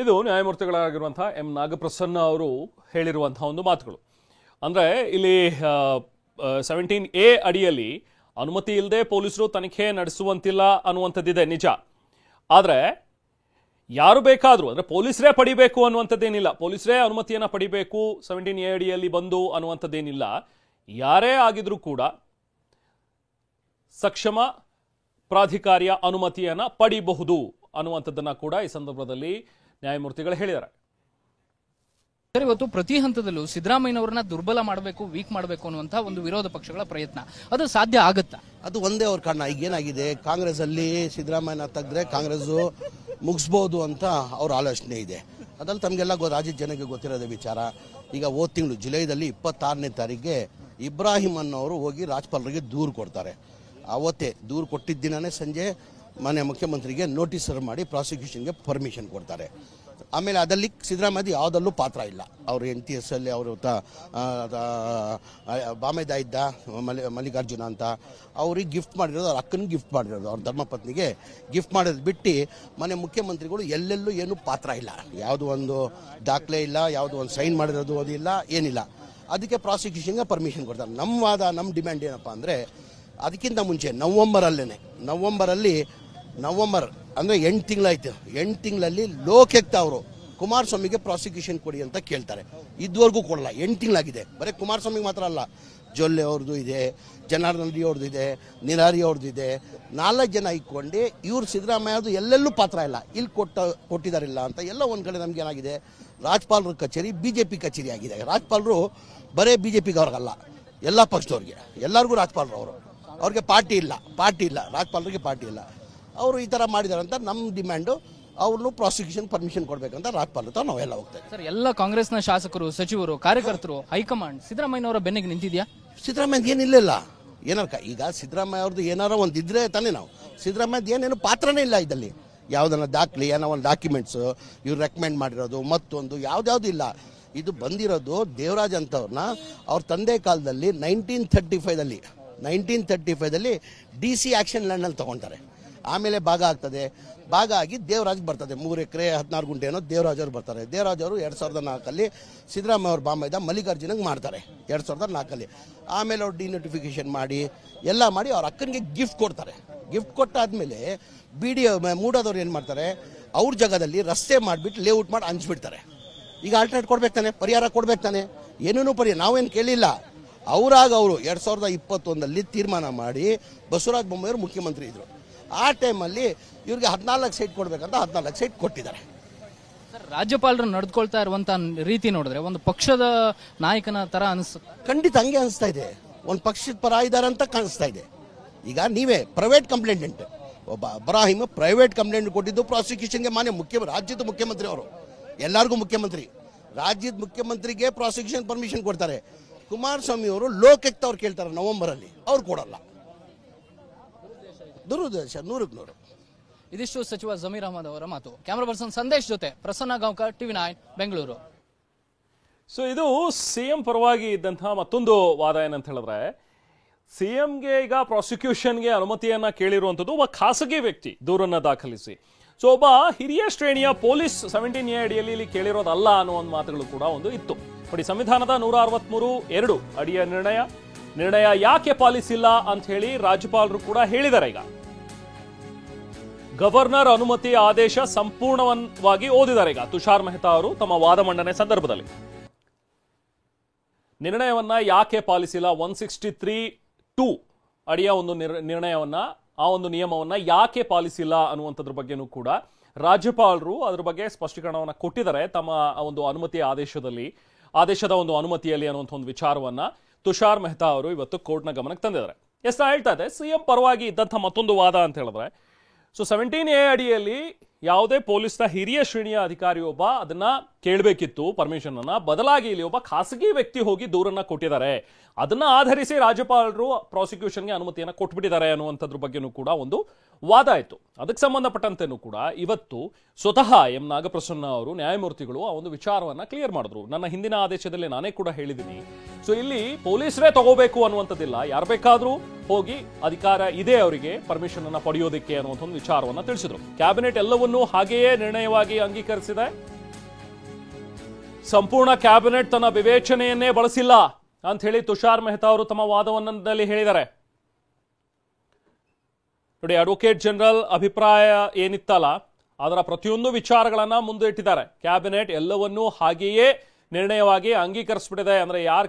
ಇದು ನ್ಯಾಯಮೂರ್ತಿಗಳಾಗಿರುವಂತಹ ಎಂ ನಾಗಪ್ರಸನ್ನ ಅವರು ಹೇಳಿರುವಂತಹ ಒಂದು ಮಾತುಗಳು. ಅಂದರೆ ಇಲ್ಲಿ 17A ಅಡಿಯಲ್ಲಿ ಅನುಮತಿ ಇಲ್ಲದೆ ಪೊಲೀಸರು ತನಿಖೆ ನಡೆಸುವಂತಿಲ್ಲ ಅನ್ನುವಂಥದ್ದಿದೆ ನಿಜ. ಆದರೆ ಯಾರು ಬೇಕಾದರೂ ಅಂದರೆ ಪೊಲೀಸರೇ ಪಡಿಬೇಕು ಅನ್ನುವಂಥದ್ದೇನಿಲ್ಲ, ಪೊಲೀಸರೇ ಅನುಮತಿಯನ್ನು ಪಡಿಬೇಕು 17A ಅಡಿಯಲ್ಲಿ ಬಂದು ಅನ್ನುವಂಥದ್ದೇನಿಲ್ಲ. ಯಾರೇ ಆಗಿದ್ರೂ ಕೂಡ ಸಕ್ಷಮ ಪ್ರಾಧಿಕಾರಿಯ ಅನುಮತಿಯನ್ನು ಪಡಿಬಹುದು ಅನ್ನುವಂಥದ್ದನ್ನು ಕೂಡ ಈ ಸಂದರ್ಭದಲ್ಲಿ ನ್ಯಾಯಮೂರ್ತಿಗಳು ಹೇಳಿದ್ದಾರೆ. ಸರ್, ಇವತ್ತು ಪ್ರತಿ ಹಂತದಲ್ಲೂ ಸಿದ್ದರಾಮಯ್ಯನವರನ್ನ ದುರ್ಬಲ ಮಾಡಬೇಕು, ವೀಕ್ ಮಾಡಬೇಕು ಅನ್ನುವಂತಹ ಒಂದು ವಿರೋಧ ಪಕ್ಷಗಳ ಪ್ರಯತ್ನ, ಅದು ಸಾಧ್ಯ ಆಗುತ್ತಾ? ಅದು ಒಂದೇ ಅವ್ರ ಕಾರಣ. ಈಗ ಏನಾಗಿದೆ, ಕಾಂಗ್ರೆಸ್ ಅಲ್ಲಿ ಸಿದ್ದರಾಮಯ್ಯನ ತೆಗೆದ್ರೆ ಕಾಂಗ್ರೆಸ್ ಮುಗಿಸ್ಬೋದು ಅಂತ ಅವ್ರ ಆಲೋಚನೆ ಇದೆ. ಅದ್ರಲ್ಲಿ ತಮಗೆಲ್ಲ ರಾಜ್ಯದ ಜನಕ್ಕೆ ಗೊತ್ತಿರೋದೇ ವಿಚಾರ. ಈಗ ಹೋದ ತಿಂಗಳು ಜುಲೈದಲ್ಲಿ 26ನೇ ತಾರೀಕಿಗೆ ಇಬ್ರಾಹಿಂ ಅನ್ನೋರು ಹೋಗಿ ರಾಜ್ಪಾಲರಿಗೆ ದೂರು ಕೊಡ್ತಾರೆ. ಅವತ್ತೇ ದೂರು ಕೊಟ್ಟಿದ್ದ ದಿನನೇ ಸಂಜೆ ಮಾನ್ಯ ಮುಖ್ಯಮಂತ್ರಿಗೆ ನೋಟಿಸ್ ಮಾಡಿ ಪ್ರಾಸಿಕ್ಯೂಷನ್ಗೆ ಪರ್ಮಿಷನ್ ಕೊಡ್ತಾರೆ. ಆಮೇಲೆ ಅದಲ್ಲಿ ಸಿದ್ದರಾಮಯ್ಯ ಯಾವುದಲ್ಲೂ ಪಾತ್ರ ಇಲ್ಲ. ಅವರು NTS ಅಲ್ಲಿ ಅವರು ಬಾಮೇದ ಇದ್ದ ಮಲ್ಲಿಕಾರ್ಜುನ ಅಂತ ಅವ್ರಿಗೆ ಗಿಫ್ಟ್ ಮಾಡಿರೋದು, ಅವ್ರ ಅಕ್ಕನಿಗೆ ಗಿಫ್ಟ್ ಮಾಡಿರೋದು, ಅವ್ರ ಧರ್ಮಪತ್ನಿಗೆ ಗಿಫ್ಟ್ ಮಾಡೋದು ಬಿಟ್ಟು ಮನೆ ಮುಖ್ಯಮಂತ್ರಿಗಳು ಎಲ್ಲೆಲ್ಲೂ ಏನೂ ಪಾತ್ರ ಇಲ್ಲ. ಯಾವುದೋ ಒಂದು ದಾಖಲೆ ಇಲ್ಲ, ಯಾವುದೋ ಒಂದು ಸೈನ್ ಮಾಡಿರೋದು ಅದಿಲ್ಲ, ಏನಿಲ್ಲ. ಅದಕ್ಕೆ ಪ್ರಾಸಿಕ್ಯೂಷನ್ಗೆ ಪರ್ಮಿಷನ್ ಕೊಡ್ತಾರೆ. ನಮ್ಮ ವಾದ, ನಮ್ಮ ಡಿಮ್ಯಾಂಡ್ ಏನಪ್ಪ ಅಂದರೆ, ಅದಕ್ಕಿಂತ ಮುಂಚೆ ನವಂಬರ್ ಅಂದರೆ 8 ತಿಂಗಳಾಯ್ತು. 8 ತಿಂಗಳಲ್ಲಿ ಲೋಕಾಯುಕ್ತ ಅವರು ಕುಮಾರಸ್ವಾಮಿಗೆ ಪ್ರಾಸಿಕ್ಯೂಷನ್ ಕೊಡಿ ಅಂತ ಕೇಳ್ತಾರೆ. ಇದುವರೆಗೂ ಕೊಡಲ್ಲ. 8 ತಿಂಗಳಾಗಿದೆ. ಬರೀ ಕುಮಾರಸ್ವಾಮಿಗೆ ಮಾತ್ರ ಅಲ್ಲ, ಜೊಲ್ಲೆ ಅವ್ರದ್ದು ಇದೆ, ಜನಾರ್ದನ್ ರೆಡ್ಡಿ ಅವ್ರದ್ದು ಇದೆ, ನಿರಾರಿ ಅವ್ರದ್ದು ಇದೆ. 4 ಜನ ಇಟ್ಕೊಂಡು ಇವ್ರು ಸಿದ್ದರಾಮಯ್ಯದು ಎಲ್ಲೆಲ್ಲೂ ಪಾತ್ರ ಇಲ್ಲ, ಇಲ್ಲಿ ಕೊಟ್ಟಿದ್ದಾರಿಲ್ಲ ಅಂತ ಎಲ್ಲ ಒಂದು ಕಡೆ ನಮ್ಗೆ ಏನಾಗಿದೆ, ರಾಜ್ಪಾಲರ ಕಚೇರಿ BJP ಕಚೇರಿ ಆಗಿದೆ. ರಾಜ್ಪಾಲರು ಬರೇ BJPಗೆ ಅವ್ರಿಗಲ್ಲ, ಎಲ್ಲ ಪಕ್ಷದವ್ರಿಗೆ, ಎಲ್ಲರಿಗೂ ರಾಜ್ಪಾಲರು ಅವರು. ಅವ್ರಿಗೆ ಪಾರ್ಟಿ ಇಲ್ಲ, ರಾಜ್ಪಾಲರಿಗೆ ಪಾರ್ಟಿ ಇಲ್ಲ. ಅವರು ಈ ಥರ ಮಾಡಿದಾರೆ ಅಂತ ನಮ್ಮ ಡಿಮ್ಯಾಂಡು. ಅವ್ರನ್ನು ಪ್ರಾಸಿಕ್ಯೂಷನ್ ಪರ್ಮಿಷನ್ ಕೊಡಬೇಕಂತ ರಾಜ್ಪಾಲ ನಾವೆಲ್ಲ ಹೋಗ್ತೇವೆ. ಸರ್, ಎಲ್ಲ ಕಾಂಗ್ರೆಸ್ನ ಶಾಸಕರು, ಸಚಿವರು, ಕಾರ್ಯಕರ್ತರು, ಹೈಕಮಾಂಡ್ ಸಿದ್ದರಾಮಯ್ಯನವರ ಬೆನ್ನಿಗೆ ನಿಂತಿದ್ಯಾ? ಸಿದ್ದರಾಮಯ್ಯ ಏನಿಲ್ಲ. ಏನಾರ ಈಗ ಸಿದ್ದರಾಮಯ್ಯ ಅವ್ರದ್ದು ಏನಾರ ಒಂದು ಇದ್ರೆ ತಾನೇ ನಾವು. ಸಿದ್ದರಾಮಯ್ಯ ಏನೇನು ಪಾತ್ರನೇ ಇಲ್ಲ ಇದ್ದಲ್ಲಿ. ಯಾವುದನ್ನ ದಾಖಲೆ, ಏನೋ ಒಂದು ಡಾಕ್ಯುಮೆಂಟ್ಸು ಇವ್ರು ರೆಕಮೆಂಡ್ ಮಾಡಿರೋದು ಮತ್ತೊಂದು ಯಾವ್ದು ಇಲ್ಲ. ಇದು ಬಂದಿರೋದು ದೇವರಾಜ್ ಅಂತವ್ರನ್ನ ಅವ್ರ ತಂದೆ ಕಾಲದಲ್ಲಿ 1935ದಲ್ಲಿ DC ಆಕ್ಷನ್ ಲ್ಯಾಂಡ್ನಲ್ಲಿ ತೊಗೊಳ್ತಾರೆ. ಆಮೇಲೆ ಭಾಗ ಆಗ್ತದೆ. ಭಾಗ ಆಗಿ ದೇವರಾಜ್ ಬರ್ತದೆ. 3 ಎಕರೆ 16 ಗುಂಟೆ ಏನೋ ದೇವರಾಜ್ ಅವರು ಬರ್ತಾರೆ. ದೇವರಾಜ್ ಅವರು 2004 ಸಿದ್ದರಾಮಯ್ಯ ಅವ್ರ ಬಾಮೈದ ಮಲ್ಲಿಕಾರ್ಜುನಂಗೆ ಮಾಡ್ತಾರೆ 2004. ಆಮೇಲೆ ಅವ್ರು ಡಿನೋಟಿಫಿಕೇಶನ್ ಮಾಡಿ ಎಲ್ಲ ಮಾಡಿ ಅವ್ರ ಅಕ್ಕನಿಗೆ ಗಿಫ್ಟ್ ಕೊಡ್ತಾರೆ. ಗಿಫ್ಟ್ ಕೊಟ್ಟಾದ್ಮೇಲೆ ಮೂಡೋದವ್ರು ಏನು ಮಾಡ್ತಾರೆ, ಅವ್ರ ಜಾಗದಲ್ಲಿ ರಸ್ತೆ ಮಾಡಿಬಿಟ್ಟು ಲೇಔಟ್ ಮಾಡಿ ಹಂಚ್ಬಿಡ್ತಾರೆ. ಈಗ ಆಲ್ಟರ್ನೇಟ್ ಕೊಡ್ಬೇಕು ತಾನೆ, ಪರಿಹಾರ ಕೊಡ್ಬೇಕು ತಾನೆ, ಏನೇನೂ ನಾವೇನು ಕೇಳಿಲ್ಲ. ಅವರು 2021 ತೀರ್ಮಾನ ಮಾಡಿ ಬಸವರಾಜ ಬೊಮ್ಮಾಯಿ ಅವರು ಮುಖ್ಯಮಂತ್ರಿ ಇದ್ರು. ಆ ಟೈಮಲ್ಲಿ ಇವ್ರಿಗೆ 14 ಸೈಟ್ ಕೊಡ್ಬೇಕಂತ 14 ಸೈಟ್ ಕೊಟ್ಟಿದ್ದಾರೆ. ಸರ್, ರಾಜ್ಯಪಾಲರು ನಡೆದುಕೊಳ್ತಾ ಇರುವಂತ ರೀತಿ ನೋಡಿದ್ರೆ ಒಂದು ಪಕ್ಷದ ನಾಯಕನ ತರ ಅನಿಸುತ್ತೆ. ಖಂಡಿತ ಹಂಗೆ ಅನಿಸ್ತಾ ಇದೆ. ಒಂದು ಪಕ್ಷದ ಪರ ಇದ್ದಾರೆ ಅಂತ ಕಾಣಿಸ್ತಾ ಇದೆ. ಈಗ ನೀವೇ ಪ್ರೈವೇಟ್ ಕಂಪ್ಲೇಂಟೆಂಟ್ ಒಬ್ಬ ಇಬ್ರಾಹಿಂ ಪ್ರೈವೇಟ್ ಕಂಪ್ಲೇಂಟ್ ಕೊಟ್ಟಿದ್ದು ಪ್ರಾಸಿಕ್ಯೂಷನ್ಗೆ ರಾಜ್ಯದ ಮುಖ್ಯಮಂತ್ರಿ ಅವರು, ಎಲ್ಲರಿಗೂ ಮುಖ್ಯಮಂತ್ರಿ, ರಾಜ್ಯದ ಮುಖ್ಯಮಂತ್ರಿಗೆ ಪ್ರಾಸಿಕ್ಯೂಷನ್ ಪರ್ಮಿಷನ್ ಕೊಡ್ತಾರೆ. ಕುಮಾರಸ್ವಾಮಿ ಅವರು ಲೋಕಾಯುಕ್ತ ಅವ್ರು ಕೇಳ್ತಾರೆ ನವೆಂಬರಲ್ಲಿ, ಅವ್ರು ಕೊಡಲ್ಲ. ದುರುದ್ದೇಶ 100ಕ್ಕೆ 100. ಇದಿಷ್ಟು ಸಚಿವ ಜಮೀರ್ ಅಹಮದ್ ಅವರ ಮಾತು. ಕ್ಯಾಮರಾ ಪರ್ಸನ್ ಸಂದೇಶ್ ಜೊತೆ ಪ್ರಸನ್ನ ಗಾಂವ್ಕರ್, TV9 ಬೆಂಗಳೂರು. ಸೊ ಇದು CM ಪರವಾಗಿ ಇದ್ದಂತಹ ಮತ್ತೊಂದು ವಾದ ಏನಂತ ಹೇಳಿದ್ರೆ, CMಗೆ ಈಗ ಪ್ರಾಸಿಕ್ಯೂಷನ್ಗೆ ಅನುಮತಿಯನ್ನ ಕೇಳಿರುವಂಥದ್ದು ಒಬ್ಬ ಖಾಸಗಿ ವ್ಯಕ್ತಿ ದೂರನ್ನ ದಾಖಲಿಸಿ. ಸೊ ಒಬ್ಬ ಹಿರಿಯ ಶ್ರೇಣಿಯ ಪೊಲೀಸ್ 17A ಅಡಿಯಲ್ಲಿ ಇಲ್ಲಿ ಕೇಳಿರೋದಲ್ಲ ಅನ್ನೋ ಒಂದು ಮಾತುಗಳು ಕೂಡ ಒಂದು ಇತ್ತು. ನೋಡಿ, ಸಂವಿಧಾನದ 163(2) ಅಡಿಯ ನಿರ್ಣಯ ಯಾಕೆ ಪಾಲಿಸಿಲ್ಲ ಅಂತ ಹೇಳಿ ರಾಜ್ಯಪಾಲರು ಕೂಡ ಹೇಳಿದ್ದಾರೆ. ಈಗ ಗವರ್ನರ್ ಅನುಮತಿ ಆದೇಶ ಸಂಪೂರ್ಣವಾಗಿ ಓದಿದ್ದಾರೆ. ಈಗ ತುಷಾರ್ ಮೆಹ್ತಾ ಅವರು ತಮ್ಮ ವಾದ ಮಂಡನೆ ಸಂದರ್ಭದಲ್ಲಿ ನಿರ್ಣಯವನ್ನ ಯಾಕೆ ಪಾಲಿಸಿಲ್ಲ, 163(2) ಅಡಿಯ ಒಂದು ನಿರ್ಣಯವನ್ನ, ಆ ಒಂದು ನಿಯಮವನ್ನ ಯಾಕೆ ಪಾಲಿಸಿಲ್ಲ ಅನ್ನುವಂಥದ್ರ ಬಗ್ಗೆನೂ ಕೂಡ ರಾಜ್ಯಪಾಲರು ಅದ್ರ ಬಗ್ಗೆ ಸ್ಪಷ್ಟೀಕರಣವನ್ನ ಕೊಟ್ಟಿದ್ದಾರೆ ತಮ್ಮ ಒಂದು ಆದೇಶದ ಒಂದು ಅನುಮತಿಯಲ್ಲಿ ಅನ್ನುವಂಥ ಒಂದು ವಿಚಾರವನ್ನ ತುಷಾರ್ ಮೆಹ್ತಾ ಅವರು ಇವತ್ತು ಕೋರ್ಟ್ನ ಗಮನಕ್ಕೆ ತಂದಿದ್ದಾರೆ. ನಾ ಹೇಳ್ತಾ ಇದೆ, CM ಪರವಾಗಿ ಇದ್ದಂಥ ಮತ್ತೊಂದು ವಾದ ಅಂತ ಹೇಳಿದ್ರೆ, ಸೊ 17A ಅಡಿಯಲ್ಲಿ ಯಾವುದೇ ಪೊಲೀಸ್ನ ಹಿರಿಯ ಶ್ರೇಣಿಯ ಅಧಿಕಾರಿಯೊಬ್ಬ ಅದನ್ನ ಕೇಳಬೇಕಿತ್ತು ಪರ್ಮಿಷನ್ ಅನ್ನ, ಬದಲಾಗಿ ಇಲ್ಲಿ ಒಬ್ಬ ಖಾಸಗಿ ವ್ಯಕ್ತಿ ಹೋಗಿ ದೂರನ್ನ ಕೊಟ್ಟಿದ್ದಾರೆ. ಅದನ್ನ ಆಧರಿಸಿ ರಾಜ್ಯಪಾಲರು ಪ್ರಾಸಿಕ್ಯೂಷನ್ಗೆ ಅನುಮತಿಯನ್ನು ಕೊಟ್ಬಿಟ್ಟಿದ್ದಾರೆ ಅನ್ನುವಂಥದ್ರ ಬಗ್ಗೆನೂ ಕೂಡ ಒಂದು ವಾದ ಆಯಿತು. ಅದಕ್ಕೆ ಸಂಬಂಧಪಟ್ಟಂತೆನೂ ಕೂಡ ಇವತ್ತು ಸ್ವತಃ ಎಂ ನಾಗಪ್ರಸನ್ನ ಅವರು ನ್ಯಾಯಮೂರ್ತಿಗಳು ಆ ಒಂದು ವಿಚಾರವನ್ನ ಕ್ಲಿಯರ್ ಮಾಡಿದ್ರು. ನನ್ನ ಹಿಂದಿನ ಆದೇಶದಲ್ಲಿ ನಾನೇ ಕೂಡ ಹೇಳಿದ್ದೀನಿ, ಸೊ ಇಲ್ಲಿ ಪೊಲೀಸರೇ ತಗೋಬೇಕು ಅನ್ನುವಂಥದ್ದಿಲ್ಲ, ಯಾರು ಬೇಕಾದ್ರೂ ಹೋಗಿ ಅಧಿಕಾರ ಇದೆ ಅವರಿಗೆ ಪರ್ಮಿಷನ್ ಅನ್ನ ಪಡೆಯೋದಕ್ಕೆ ಅನ್ನುವಂಥ ಒಂದು ವಿಚಾರವನ್ನ ತಿಳಿಸಿದ್ರು. ಕ್ಯಾಬಿನೆಟ್ ಎಲ್ಲವನ್ನೂ ಹಾಗೆಯೇ ನಿರ್ಣಯವಾಗಿ ಅಂಗೀಕರಿಸಿದೆ. ಸಂಪೂರ್ಣ ಕ್ಯಾಬಿನೆಟ್ ತನ್ನ ವಿವೇಚನೆಯನ್ನೇ ಬಳಸಿಲ್ಲ ಅಂತ ಹೇಳಿ ತುಷಾರ್ ಮೆಹ್ತಾ ಅವರು ತಮ್ಮ ವಾದವನ್ನಲ್ಲಿ ಹೇಳಿದ್ದಾರೆ. ನೋಡಿ, ಅಡ್ವೊಕೇಟ್ ಜನರಲ್ ಅಭಿಪ್ರಾಯ ಏನಿತ್ತಲ್ಲ ಅದರ ಪ್ರತಿಯೊಂದು ವಿಚಾರಗಳನ್ನ ಮುಂದೆ ಇಟ್ಟಿದ್ದಾರೆ. ಕ್ಯಾಬಿನೆಟ್ ಎಲ್ಲವನ್ನೂ ಹಾಗೆಯೇ ನಿರ್ಣಯವಾಗಿ ಅಂಗೀಕರಿಸ್ಬಿಟ್ಟಿದೆ. ಅಂದ್ರೆ ಯಾರು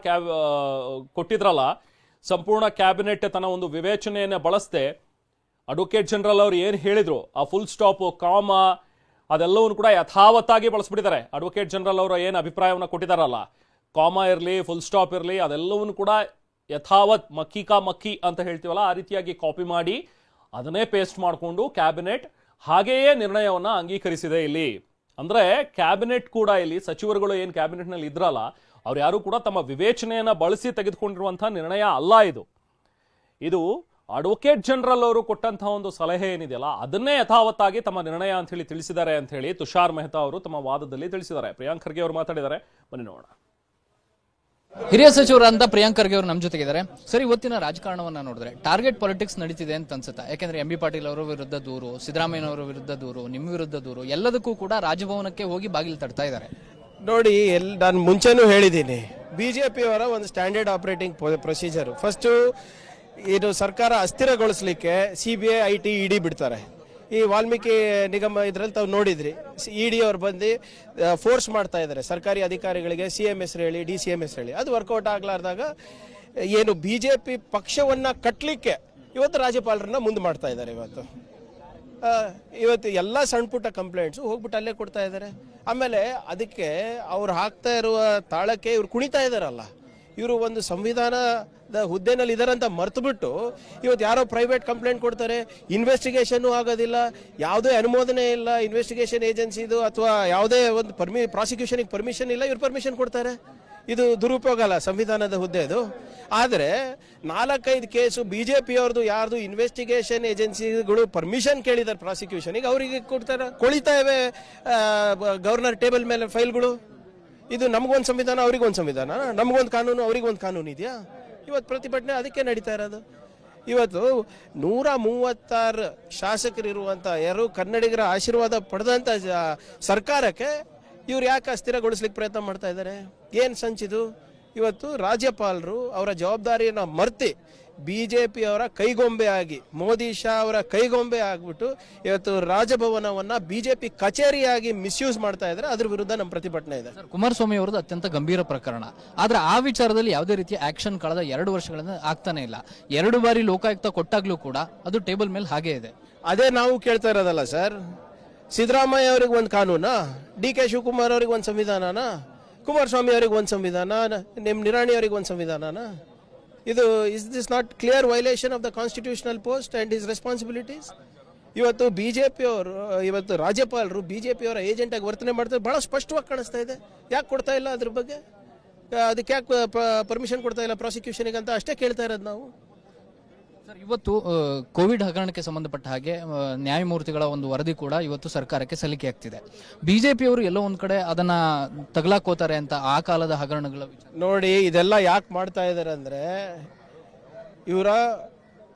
ಕೊಟ್ಟಿದ್ರಲ್ಲ, ಸಂಪೂರ್ಣ ಕ್ಯಾಬಿನೆಟ್ ತನ್ನ ಒಂದು ವಿವೇಚನೆಯನ್ನ ಬಳಸದೆ ಅಡ್ವೊಕೇಟ್ ಜನರಲ್ ಅವರು ಏನು ಹೇಳಿದ್ರು, ಆ ಫುಲ್ ಸ್ಟಾಪ್, ಕಾಮ ಅದೆಲ್ಲವನ್ನು ಕೂಡ ಯಥಾವತ್ತಾಗಿ ಬಳಸ್ಬಿಟ್ಟಿದ್ದಾರೆ. ಅಡ್ವೊಕೇಟ್ ಜನರಲ್ ಅವರು ಏನು ಅಭಿಪ್ರಾಯವನ್ನು ಕೊಟ್ಟಿದ್ದಾರಲ್ಲ, ಕಾಮ ಇರಲಿ, ಫುಲ್ ಸ್ಟಾಪ್ ಇರಲಿ, ಅದೆಲ್ಲವನ್ನು ಕೂಡ ಯಥಾವತ್ ಮಕ್ಕಿ ಅಂತ ಹೇಳ್ತೀವಲ್ಲ, ಆ ರೀತಿಯಾಗಿ ಕಾಪಿ ಮಾಡಿ ಅದನ್ನೇ ಪೇಸ್ಟ್ ಮಾಡಿಕೊಂಡು ಕ್ಯಾಬಿನೆಟ್ ಹಾಗೆಯೇ ನಿರ್ಣಯವನ್ನ ಅಂಗೀಕರಿಸಿದೆ ಇಲ್ಲಿ. ಅಂದ್ರೆ ಕ್ಯಾಬಿನೆಟ್ ಕೂಡ ಇಲ್ಲಿ ಸಚಿವರುಗಳು ಏನು ಕ್ಯಾಬಿನೆಟ್ನಲ್ಲಿ ಇದ್ರಲ್ಲ, ಅವ್ರು ಯಾರು ಕೂಡ ತಮ್ಮ ವಿವೇಚನೆಯನ್ನ ಬಳಸಿ ತೆಗೆದುಕೊಂಡಿರುವಂತಹ ನಿರ್ಣಯ ಅಲ್ಲ ಇದು ಅಡ್ವೊಕೇಟ್ ಜನರಲ್ ಅವರು ಕೊಟ್ಟಂತಹ ಒಂದು ಸಲಹೆ ಏನಿದೆಯಲ್ಲ ಅದನ್ನೇ ಯಥಾವತ್ತಾಗಿ ತಮ್ಮ ನಿರ್ಣಯ ಅಂತ ಹೇಳಿ ತಿಳಿಸಿದ್ದಾರೆ ಅಂತ ಹೇಳಿ ತುಷಾರ್ ಮೆಹ್ತಾ ಅವರು ತಮ್ಮ ವಾದದಲ್ಲಿ ತಿಳಿಸಿದ್ದಾರೆ. ಪ್ರಿಯಾಂಕ್ ಖರ್ಗೆ ಅವರು ಮಾತಾಡಿದ್ದಾರೆ, ಬನ್ನಿ ನೋಡೋಣ. ಹಿರಿಯ ಸಚಿವರಾದಂತ ಪ್ರಿಯಾಂಕ್ ಖರ್ಗೆ ಅವರು ನಮ್ಮ ಜೊತೆಗಿದ್ದಾರೆ. ಸರ್, ಇವತ್ತಿನ ರಾಜಕಾರಣವನ್ನ ನೋಡಿದ್ರೆ ಟಾರ್ಗೆಟ್ ಪಾಲಿಟಿಕ್ಸ್ ನಡೀತಿದೆ ಅಂತ ಅನ್ಸುತ್ತಾ? ಯಾಕಂದ್ರೆ ಎಂ ಬಿ ಪಾಟೀಲ್ ಅವರ ವಿರುದ್ಧ ದೂರು, ಸಿದ್ದರಾಮಯ್ಯ ಅವರ ವಿರುದ್ಧ ದೂರು, ನಿಮ್ಮ ವಿರುದ್ಧ ದೂರು, ಎಲ್ಲದಕ್ಕೂ ಕೂಡ ರಾಜಭವನಕ್ಕೆ ಹೋಗಿ ಬಾಗಿಲು ತಡ್ತಾ ಇದ್ದಾರೆ. ನೋಡಿ, ನಾನು ಮುಂಚೆನೂ ಹೇಳಿದ್ದೀನಿ, ಬಿಜೆಪಿ ಅವರ ಒಂದು ಸ್ಟ್ಯಾಂಡರ್ಡ್ ಆಪರೇಟಿಂಗ್ ಪ್ರೊಸೀಜರ್. ಫಸ್ಟ್ ಇದು ಸರ್ಕಾರ ಅಸ್ಥಿರಗೊಳಿಸಲಿಕ್ಕೆ CBI, IT, ED ಬಿಡ್ತಾರೆ. ಈ ವಾಲ್ಮೀಕಿ ನಿಗಮ ಇದ್ರಲ್ಲಿ ತಾವು ನೋಡಿದ್ರಿ, ED ಅವ್ರು ಬಂದು ಫೋರ್ಸ್ ಮಾಡ್ತಾ ಇದ್ದಾರೆ ಸರ್ಕಾರಿ ಅಧಿಕಾರಿಗಳಿಗೆ CM ಹೆಸರು ಹೇಳಿ, DCM ಹೆಸರು ಹೇಳಿ. ಅದು ವರ್ಕೌಟ್ ಆಗ್ಲಾರ್ದಾಗ ಏನು ಬಿಜೆಪಿ ಪಕ್ಷವನ್ನ ಕಟ್ಟಲಿಕ್ಕೆ ಇವತ್ತು ರಾಜ್ಯಪಾಲರನ್ನ ಮುಂದೆ ಮಾಡ್ತಾ ಇದ್ದಾರೆ. ಇವತ್ತು ಎಲ್ಲ ಸಣ್ಣ ಪುಟ್ಟ ಕಂಪ್ಲೇಂಟ್ಸ್ ಹೋಗ್ಬಿಟ್ಟು ಅಲ್ಲೇ ಕೊಡ್ತಾ ಇದ್ದಾರೆ. ಆಮೇಲೆ ಅದಕ್ಕೆ ಅವ್ರು ಹಾಕ್ತಾ ಇರುವ ತಾಳಕ್ಕೆ ಇವ್ರು ಕುಣಿತಾ ಇದ್ದಾರಲ್ಲ, ಇವರು ಒಂದು ಸಂವಿಧಾನದ ಹುದ್ದೆನಲ್ಲಿ ಇದಾರಂತ ಮರ್ತುಬಿಟ್ಟು ಇವತ್ತು ಯಾರೋ ಪ್ರೈವೇಟ್ ಕಂಪ್ಲೇಂಟ್ ಕೊಡ್ತಾರೆ, ಇನ್ವೆಸ್ಟಿಗೇಷನ್ ಆಗೋದಿಲ್ಲ, ಯಾವುದೇ ಅನುಮೋದನೆ ಇಲ್ಲ ಇನ್ವೆಸ್ಟಿಗೇಷನ್ ಏಜೆನ್ಸಿದು, ಅಥವಾ ಯಾವುದೇ ಒಂದು ಪ್ರಾಸಿಕ್ಯೂಷನ್ಗೆ ಪರ್ಮಿಷನ್ ಇಲ್ಲ, ಇವ್ರು ಪರ್ಮಿಷನ್ ಕೊಡ್ತಾರೆ. ಇದು ದುರುಪಯೋಗ ಅಲ್ಲ ಸಂವಿಧಾನದ ಹುದ್ದೆದು. ಆದರೆ 4-5 ಕೇಸು ಬಿಜೆಪಿ ಅವ್ರದ್ದು ಯಾರ್ದು ಇನ್ವೆಸ್ಟಿಗೇಷನ್ ಏಜೆನ್ಸಿಗಳು ಪರ್ಮಿಷನ್ ಕೇಳಿದ್ದಾರೆ ಪ್ರಾಸಿಕ್ಯೂಷನ್ಗೆ, ಅವರಿಗೆ ಕೊಡ್ತಾರೆ. ಕೊಳಿತಾ ಇವೆ ಗವರ್ನರ್ ಟೇಬಲ್ ಮೇಲೆ ಫೈಲ್ಗಳು. ಇದು ನಮಗೊಂದು ಸಂವಿಧಾನ, ಅವ್ರಿಗೊಂದು ಸಂವಿಧಾನ, ನಮಗೊಂದು ಕಾನೂನು, ಅವ್ರಿಗೊಂದು ಕಾನೂನು ಇದೆಯಾ? ಇವತ್ತು ಪ್ರತಿಭಟನೆ ಅದಕ್ಕೆ ನಡೀತಾ ಇರೋದು. ಇವತ್ತು 136 ಶಾಸಕರಿರುವಂಥ ಯಾರು ಕನ್ನಡಿಗರ ಆಶೀರ್ವಾದ ಪಡೆದಂಥ ಸರ್ಕಾರಕ್ಕೆ ಇವ್ರು ಯಾಕೆ ಅಸ್ಥಿರಗೊಳಿಸ್ಲಿಕ್ಕೆ ಪ್ರಯತ್ನ ಮಾಡ್ತಾ ಇದ್ದಾರೆ? ಏನು ಸಂಚಿದು? ಇವತ್ತು ರಾಜ್ಯಪಾಲರು ಅವರ ಜವಾಬ್ದಾರಿಯನ್ನು ಮರ್ತಿ ಬಿಜೆಪಿ ಅವರ ಕೈಗೊಂಬೆ ಆಗಿ, ಮೋದಿ ಶಾ ಅವರ ಕೈಗೊಂಬೆ ಆಗ್ಬಿಟ್ಟು ಇವತ್ತು ರಾಜಭವನವನ್ನ ಬಿಜೆಪಿ ಕಚೇರಿಯಾಗಿ ಮಿಸ್ಯೂಸ್ ಮಾಡ್ತಾ ಇದ್ದಾರೆ. ಅದ್ರ ವಿರುದ್ಧ ನಮ್ಮ ಪ್ರತಿಭಟನೆ ಇದೆ. ಕುಮಾರಸ್ವಾಮಿ ಅವರದ್ದು ಅತ್ಯಂತ ಗಂಭೀರ ಪ್ರಕರಣ. ಆದ್ರೆ ಆ ವಿಚಾರದಲ್ಲಿ ಯಾವುದೇ ರೀತಿಯ ಆಕ್ಷನ್ ಕಳೆದ 2 ವರ್ಷಗಳಿಂದ ಆಗ್ತಾನೆ ಇಲ್ಲ. 2 ಬಾರಿ ಲೋಕಾಯುಕ್ತ ಕೊಟ್ಟಾಗ್ಲೂ ಕೂಡ ಅದು ಟೇಬಲ್ ಮೇಲೆ ಹಾಗೆ ಇದೆ. ಅದೇ ನಾವು ಕೇಳ್ತಾ ಇರೋದಲ್ಲ ಸರ್. ಸಿದ್ದರಾಮಯ್ಯ ಅವ್ರಿಗೆ ಒಂದು ಕಾನೂನಾ, DK ಶಿವಕುಮಾರ್ ಅವ್ರಿಗೆ ಒಂದು ಸಂವಿಧಾನನಾ, ಕುಮಾರಸ್ವಾಮಿ ಅವ್ರಿಗೆ ಒಂದು ಸಂವಿಧಾನ, ನಿಮ್ಮ ನಿರಾಣಿ ಅವ್ರಿಗೆ ಒಂದು ಸಂವಿಧಾನನಾ? ಇದು is this not clear violation of the constitutional post and his responsibilities? ಇವತ್ತು ಬಿಜೆಪಿ ಅವರು, ಇವತ್ತು ರಾಜ್ಯಪಾಲರು ಬಿಜೆಪಿ ಅವರ ಏಜೆಂಟ್ ಆಗಿ ವರ್ತನೆ ಮಾಡ್ತಾರೆ, ಬಹಳ ಸ್ಪಷ್ಟವಾಗಿ ಕಾಣಿಸ್ತಾ ಇದೆ. ಯಾಕೆ ಕೊಡ್ತಾ ಇಲ್ಲ ಅದ್ರ ಬಗ್ಗೆ? ಅದಕ್ಕೆ ಯಾಕೆ ಪರ್ಮಿಷನ್ ಕೊಡ್ತಾ ಇಲ್ಲ ಪ್ರಾಸಿಕ್ಯೂಷನ್ಗೆ ಅಂತ ಅಷ್ಟೇ ಕೇಳ್ತಾ ಇರೋದು ನಾವು. ಸರ್, ಇವತ್ತು ಕೋವಿಡ್ ಹಗರಣಕ್ಕೆ ಸಂಬಂಧಪಟ್ಟ ಹಾಗೆ ನ್ಯಾಯಮೂರ್ತಿಗಳ ಒಂದು ವರದಿ ಕೂಡ ಇವತ್ತು ಸರ್ಕಾರಕ್ಕೆ ಸಲ್ಲಿಕೆ ಆಗ್ತಿದೆ. ಬಿಜೆಪಿಯವರು ಎಲ್ಲೋ ಒಂದ್ ಕಡೆ ಅದನ್ನ ತಗಲಾಕೋತಾರೆ ಅಂತ ಆ ಕಾಲದ ಹಗರಣಗಳ ನೋಡಿ, ಇದೆಲ್ಲ ಯಾಕೆ ಮಾಡ್ತಾ ಇದ್ದಾರೆ ಅಂದ್ರೆ ಇವರ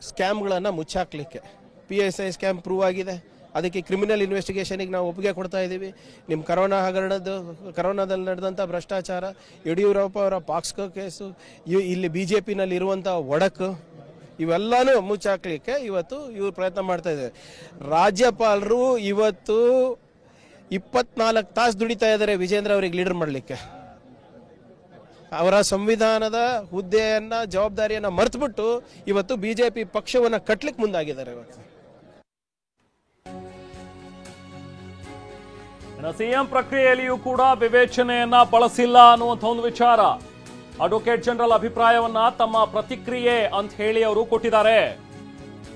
ಸ್ಕ್ಯಾಮ್ಗಳನ್ನ ಮುಚ್ಚಾಕ್ಲಿಕ್ಕೆ. PSI ಸ್ಕ್ಯಾಮ್ ಪ್ರೂವ್ ಆಗಿದೆ, ಅದಕ್ಕೆ ಕ್ರಿಮಿನಲ್ ಇನ್ವೆಸ್ಟಿಗೇಷನ್ಗೆ ನಾವು ಒಪ್ಪಿಗೆ ಕೊಡ್ತಾ ಇದ್ದೀವಿ. ನಿಮ್ಮ ಕರೋನಾದಲ್ಲಿ ನಡೆದಂಥ ಭ್ರಷ್ಟಾಚಾರ, ಯಡಿಯೂರಪ್ಪ ಅವರ ಪಾಕ್ಸ್ಕೋ ಕೇಸು, ಇಲ್ಲಿ ಬಿಜೆಪಿನಲ್ಲಿ ಇರುವಂಥ ಒಡಕು, ಇವೆಲ್ಲಾನು ಮುಚ್ಚಾಕ್ಲಿಕ್ಕೆ ಇವತ್ತು ಇವ್ರು ಪ್ರಯತ್ನ ಮಾಡ್ತಾ ಇದ್ದಾರೆ. ರಾಜ್ಯಪಾಲರು ಇವತ್ತು 24 ತಾಸು ದುಡಿತಾ ಇದ್ದಾರೆ ವಿಜೇಂದ್ರ ಅವರಿಗೆ ಲೀಡರ್ ಮಾಡಲಿಕ್ಕೆ. ಅವರ ಸಂವಿಧಾನದ ಹುದ್ದೆಯನ್ನ, ಜವಾಬ್ದಾರಿಯನ್ನ ಮರೆತುಬಿಟ್ಟು ಇವತ್ತು ಬಿಜೆಪಿ ಪಕ್ಷವನ್ನ ಕಟ್ಲಿಕ್ಕೆ ಮುಂದಾಗಿದ್ದಾರೆ. ಇವತ್ತು ಸಿಎಂ ಪ್ರಕ್ರಿಯೆಯಲ್ಲಿಯೂ ಕೂಡ ವಿವೇಚನೆಯನ್ನ ಬಳಸಿಲ್ಲ ಅನ್ನುವಂಥ ಒಂದು ವಿಚಾರ. ಅಡ್ವೊಕೇಟ್ ಜನರಲ್ ಅಭಿಪ್ರಾಯವನ್ನ ತಮ್ಮ ಪ್ರತಿಕ್ರಿಯೆ ಅಂತ ಹೇಳಿ ಅವರು ಕೊಟ್ಟಿದ್ದಾರೆ.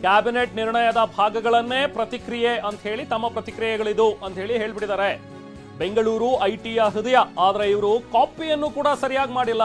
ಕ್ಯಾಬಿನೆಟ್ ನಿರ್ಣಯದ ಭಾಗಗಳನ್ನೇ ಪ್ರತಿಕ್ರಿಯೆ ಅಂತ ಹೇಳಿ ತಮ್ಮ ಪ್ರತಿಕ್ರಿಯೆಗಳಿದು ಅಂತ ಹೇಳಿ ಹೇಳ್ಬಿಟ್ಟಿದ್ದಾರೆ. ಬೆಂಗಳೂರು ITಯ ಹೃದಯ, ಆದ್ರೆ ಇವರು ಕಾಪಿಯನ್ನು ಕೂಡ ಸರಿಯಾಗಿ ಮಾಡಿಲ್ಲ.